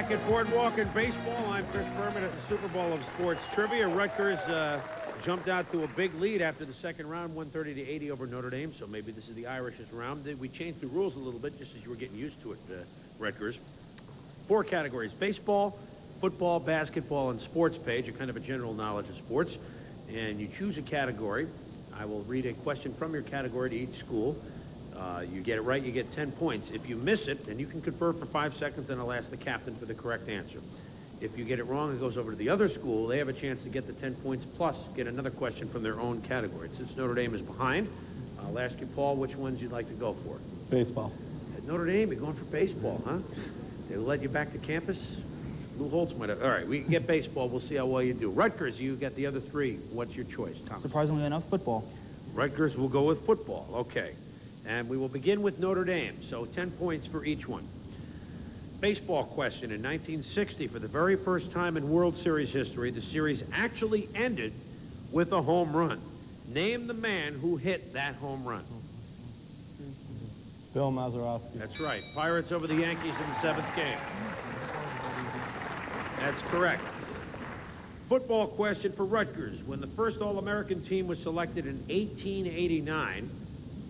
Back at Boardwalk in baseball, I'm Chris Berman at the Super Bowl of Sports Trivia. Rutgers jumped out to a big lead after the second round, 130-80 over Notre Dame, so maybe this is the Irish's round. We changed the rules a little bit just as you were getting used to it, Rutgers. 4 categories: baseball, football, basketball, and sports page, a kind of a general knowledge of sports. And you choose a category. I will read a question from your category to each school. You get it right, you get 10 points. If you miss it, then you can confer for 5 seconds, and I'll ask the captain for the correct answer. If you get it wrong, it goes over to the other school. They have a chance to get the 10 points plus get another question from their own category. Since Notre Dame is behind, I'll ask you, Paul, which ones you'd like to go for. Baseball. At Notre Dame, you're going for baseball, huh? They led you back to campus? Lou Holtz might have. All right, we can get baseball. We'll see how well you do. Rutgers, you get the other 3. What's your choice, Thomas? Surprisingly enough, football. Rutgers will go with football. Okay. And we will begin with Notre Dame, so 10 points for each one. Baseball question. In 1960, for the very first time in World Series history, the series actually ended with a home run. Name the man who hit that home run. Bill Mazeroski. That's right. Pirates over the Yankees in the 7th game. That's correct. Football question for Rutgers. When the first All-American team was selected in 1889,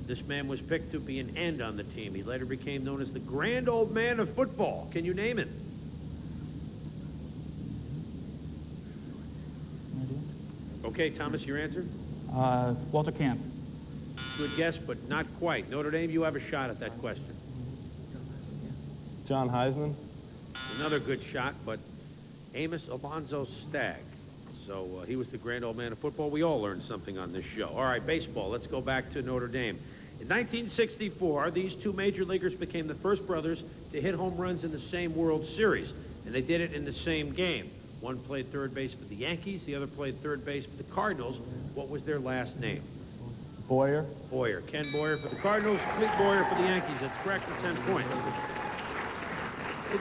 this man was picked to be an end on the team. He later became known as the Grand Old Man of Football. Can you name him? Okay, Thomas, your answer? Walter Camp. Good guess, but not quite. Notre Dame, you have a shot at that question. John Heisman. Another good shot, but Amos Alonzo Stagg. So he was the Grand Old Man of Football. We all learned something on this show. All right, baseball. Let's go back to Notre Dame. In 1964, these 2 major leaguers became the first brothers to hit home runs in the same World Series, and they did it in the same game. One played third base for the Yankees, the other played third base for the Cardinals. What was their last name? Boyer. Boyer. Ken Boyer for the Cardinals, Clete Boyer for the Yankees. That's correct for 10 points. In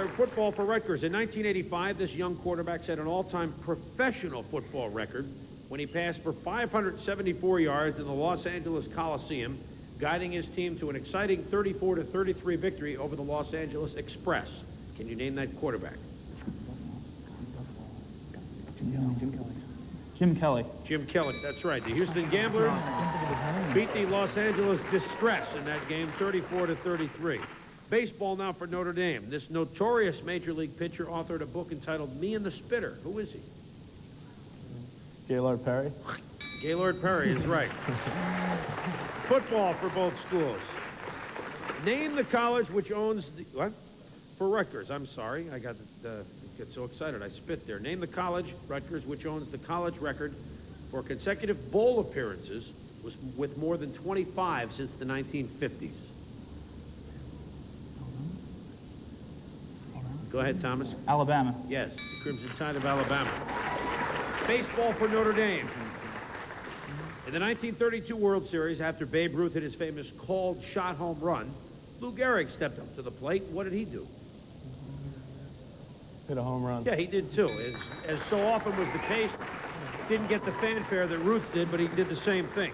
football for Rutgers. In 1985, this young quarterback set an all-time professional football record when he passed for 574 yards in the Los Angeles Coliseum, guiding his team to an exciting 34-33 victory over the Los Angeles Express. Can you name that quarterback? Jim Kelly. Jim Kelly, that's right. The Houston Gamblers beat the Los Angeles Distress in that game, 34-33. Baseball now for Notre Dame. This notorious Major League pitcher authored a book entitled Me and the Spitter. Who is he? Gaylord Perry. Gaylord Perry is right. Football for both schools. Name the college which owns the... What? For Rutgers. I'm sorry. I got get so excited. I spit there. Name the college, Rutgers, which owns the college record for consecutive bowl appearances with more than 25 since the 1950s. Go ahead, Thomas. Alabama. Yes, the Crimson Tide of Alabama. Baseball for Notre Dame. In the 1932 World Series, after Babe Ruth hit his famous called shot home run, Lou Gehrig stepped up to the plate. What did he do? Hit a home run. Yeah, he did too. As so often was the case, didn't get the fanfare that Ruth did, but he did the same thing.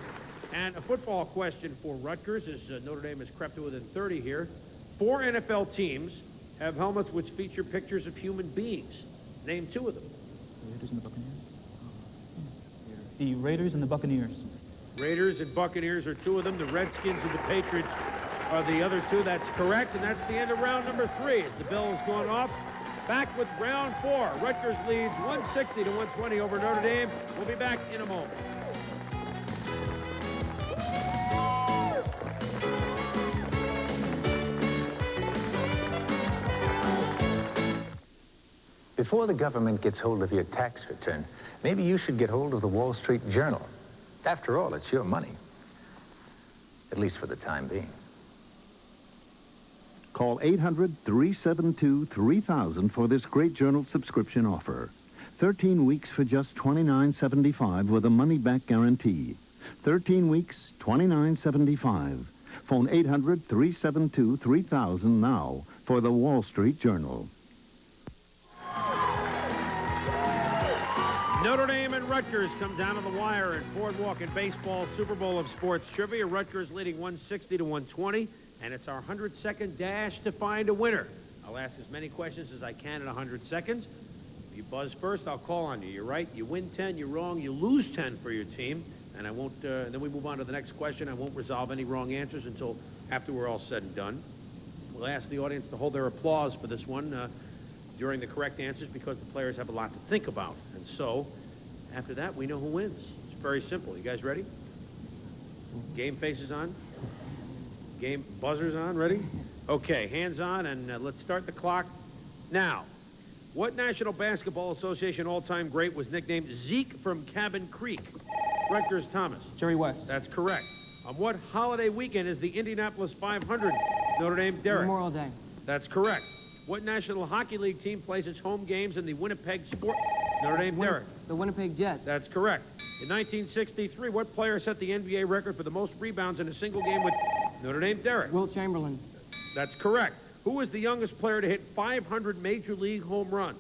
And a football question for Rutgers, as Notre Dame has crept to within 30 here. 4 NFL teams have helmets which feature pictures of human beings. Name 2 of them. Raiders and the Buccaneers. The Raiders and the Buccaneers. Raiders and Buccaneers are 2 of them. The Redskins and the Patriots are the other 2. That's correct, and that's the end of round number 3. As the bell is going off, back with round 4. Rutgers leads 160-120 over Notre Dame. We'll be back in a moment. Before the government gets hold of your tax return, maybe you should get hold of the Wall Street Journal. After all, it's your money. At least for the time being. Call 800-372-3000 for this great journal subscription offer. 13 weeks for just $29.75 with a money-back guarantee. 13 weeks, $29.75. Phone 800-372-3000 now for the Wall Street Journal. Notre Dame and Rutgers come down to the wire in Boardwalk and Baseball Super Bowl of Sports Trivia. Rutgers leading 160-120, and it's our 100-second dash to find a winner. I'll ask as many questions as I can in 100 seconds. If you buzz first, I'll call on you. You're right, you win 10, you're wrong, you lose 10 for your team. And I won't, then we move on to the next question. I won't resolve any wrong answers until after we're all said and done. We'll ask the audience to hold their applause for this one during the correct answers because the players have a lot to think about. And so, after that, we know who wins. It's very simple. You guys ready? Game faces on? Game buzzers on? Ready? Okay, hands on, and let's start the clock now. What National Basketball Association all-time great was nicknamed Zeke from Cabin Creek? Rutgers Thomas. Jerry West. That's correct. On what holiday weekend is the Indianapolis 500? Notre Dame Derrick. Memorial Day. That's correct. What National Hockey League team plays its home games in the Winnipeg Sport? Notre Dame Derrick. The Winnipeg Jets. That's correct. In 1963, what player set the NBA record for the most rebounds in a single game with Notre Dame Derrick? Wilt Chamberlain. That's correct. Who was the youngest player to hit 500 Major League home runs?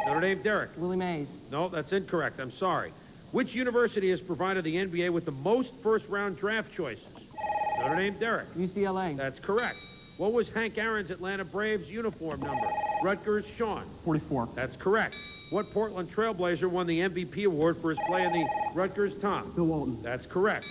Notre Dame Derrick. Willie Mays. No, that's incorrect. I'm sorry. Which university has provided the NBA with the most first-round draft choices? Notre Dame Derrick. UCLA. That's correct. What was Hank Aaron's Atlanta Braves uniform number? Rutgers Shawn. 44. That's correct. What Portland Trailblazer won the MVP award for his play in the Rutgers Tom? Bill Walton. That's correct.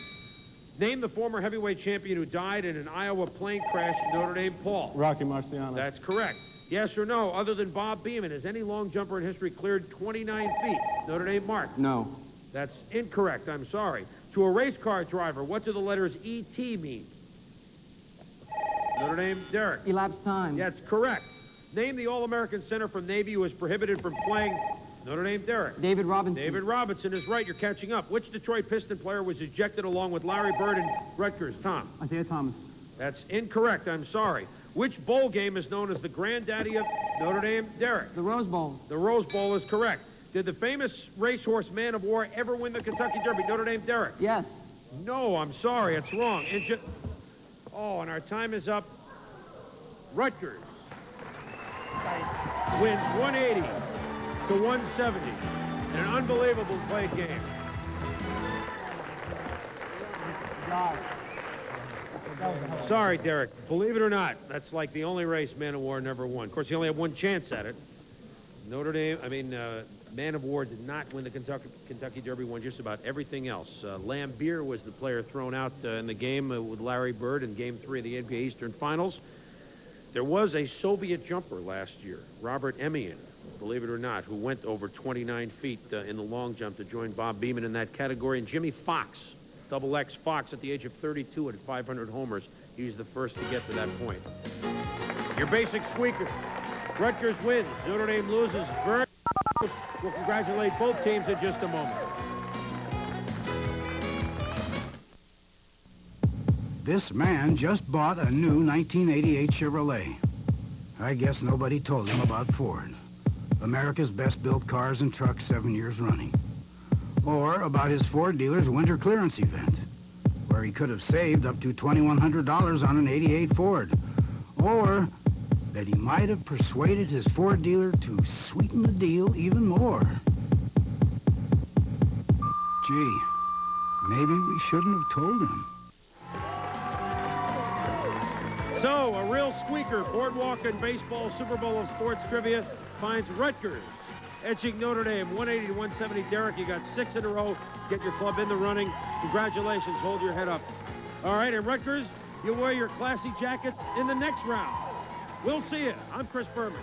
Name the former heavyweight champion who died in an Iowa plane crash in Notre Dame Paul. Rocky Marciano. That's correct. Yes or no, other than Bob Beamon, has any long jumper in history cleared 29 feet? Notre Dame Mark. No. That's incorrect. I'm sorry. To a race car driver, what do the letters ET mean? Notre Dame Derrick. Elapsed time. That's correct. Name the All-American center from Navy who was prohibited from playing Notre Dame Derrick. David Robinson. David Robinson is right. You're catching up. Which Detroit Piston player was ejected along with Larry Bird and Rutgers? Tom. Isaiah Thomas. That's incorrect. I'm sorry. Which bowl game is known as the granddaddy of Notre Dame Derrick? The Rose Bowl. The Rose Bowl is correct. Did the famous racehorse Man of War ever win the Kentucky Derby? Notre Dame Derrick. Yes. No, I'm sorry. It's wrong. Oh, and our time is up. Rutgers wins 180 to 170 in an unbelievable played game. Sorry, Derek. Believe it or not, that's like the only race Man of War never won. Of course, he only had one chance at it. Notre Dame, Man of War did not win the Kentucky Derby, won just about everything else. Lambier was the player thrown out in the game with Larry Bird in Game 3 of the NBA Eastern Finals. There was a Soviet jumper last year, Robert Emian, believe it or not, who went over 29 feet in the long jump to join Bob Beamon in that category. And Jimmy Fox, Double X Fox, at the age of 32 at 500 homers, he was the first to get to that point. Your basic squeaker. Rutgers wins. Notre Dame loses. We'll congratulate both teams in just a moment. This man just bought a new 1988 Chevrolet. I guess nobody told him about Ford, America's best-built cars and trucks 7 years running. Or about his Ford dealer's winter clearance event, where he could have saved up to $2,100 on an 88 Ford. Or that he might have persuaded his Ford dealer to sweeten the deal even more. Gee, maybe we shouldn't have told him. So, a real squeaker, Boardwalk and Baseball Super Bowl of Sports Trivia finds Rutgers edging Notre Dame 180 to 170. Derek, you got 6 in a row. Get your club in the running. Congratulations. Hold your head up. All right, and Rutgers, you'll wear your classy jackets in the next round. We'll see you. I'm Chris Berman.